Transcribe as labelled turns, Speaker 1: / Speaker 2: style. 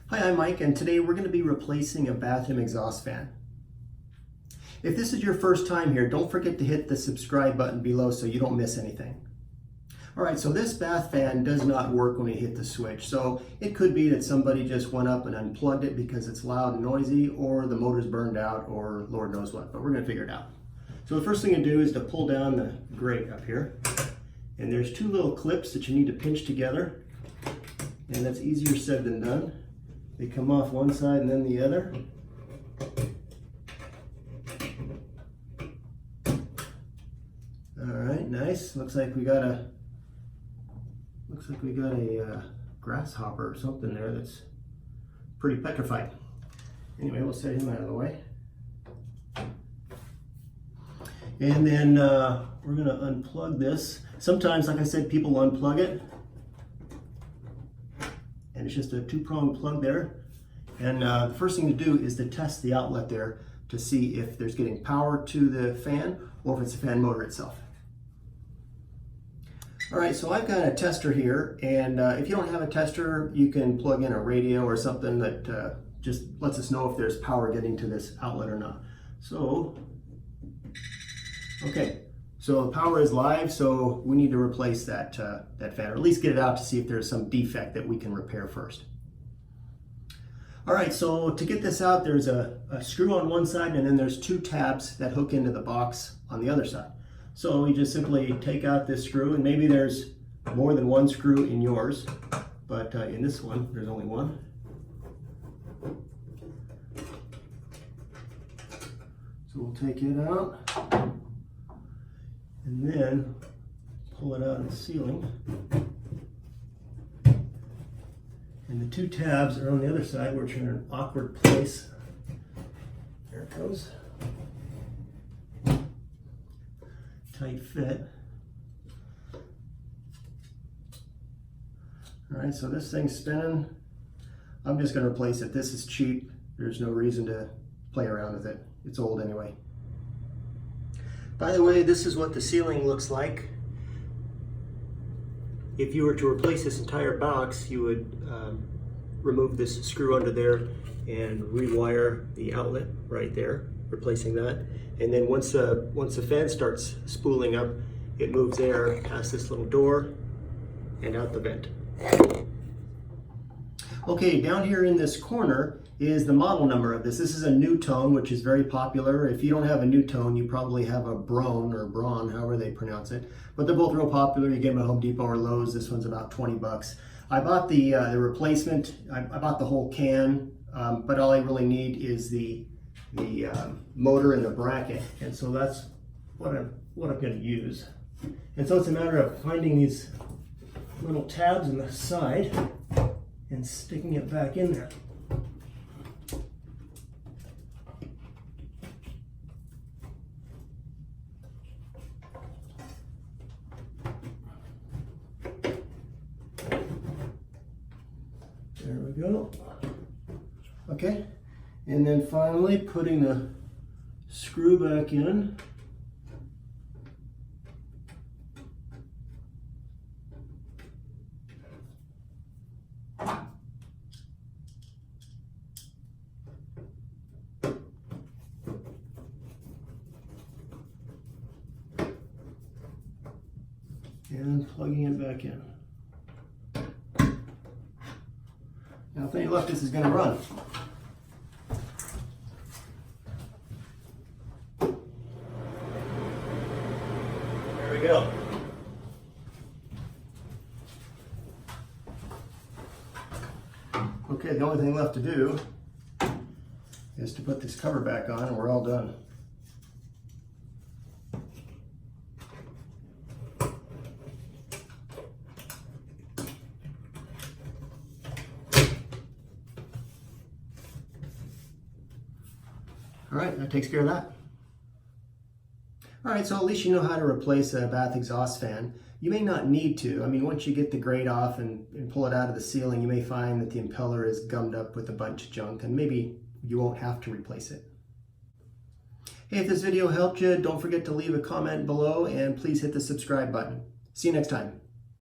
Speaker 1: Hi, I'm Mike, and today we're going to be replacing a bathroom exhaust fan. If this is your first time here, don't forget to hit the subscribe button below so you don't miss anything. Alright, so this bath fan does not work when we hit the switch. So it could be that somebody just went up and unplugged it because it's loud and noisy, or the motor's burned out, or Lord knows what, but we're going to figure it out. So the first thing to do is to pull down the grate up here. And there's two little clips that you need to pinch together. And that's easier said than done. They come off one side and then the other. All right, nice. Looks like we got a grasshopper or something there that's pretty petrified. Anyway, we'll set him out of the way. And then we're going to unplug this. Sometimes, like I said, people unplug it. And it's just a two-pronged plug there. And the first thing to do is to test the outlet there to see if there's getting power to the fan or if it's the fan motor itself. All right, so I've got a tester here, and if you don't have a tester, you can plug in a radio or something that just lets us know if there's power getting to this outlet or not. So, okay. So the power is live, so we need to replace that fan, or at least get it out to see if there's some defect that we can repair first. All right, so to get this out, there's a screw on one side, and then there's two tabs that hook into the box on the other side. So we just simply take out this screw, and maybe there's more than one screw in yours, but in this one, there's only one. So we'll take it out. And then pull it out of the ceiling. And the two tabs are on the other side, which are in an awkward place. There it goes. Tight fit. All right, so this thing's spinning. I'm just going to replace it. This is cheap. There's no reason to play around with it. It's old anyway. By the way, this is what the ceiling looks like. If you were to replace this entire box, you would remove this screw under there and rewire the outlet right there, replacing that. And then once the fan starts spooling up, it moves air past this little door and out the vent. Okay, down here in this corner is the model number of this. This is a Nutone, which is very popular. If you don't have a Nutone, you probably have a Broan or Broan, however they pronounce it. But they're both real popular. You get them at Home Depot or Lowe's. This one's about 20 bucks. I bought the replacement. I bought the whole can, but all I really need is the motor and the bracket. And so that's what I'm going to use. And so it's a matter of finding these little tabs on the side and sticking it back in there. There we go. Okay, and then finally putting the screw back in. And plugging it back in. Now, with any luck, this is going to run. There we go. Okay, the only thing left to do is to put this cover back on, and we're all done. All right, that takes care of that. All right, so at least you know how to replace a bath exhaust fan. You may not need to. I mean, once you get the grate off and pull it out of the ceiling, you may find that the impeller is gummed up with a bunch of junk, and maybe you won't have to replace it. Hey, if this video helped you, don't forget to leave a comment below, and please hit the subscribe button. See you next time.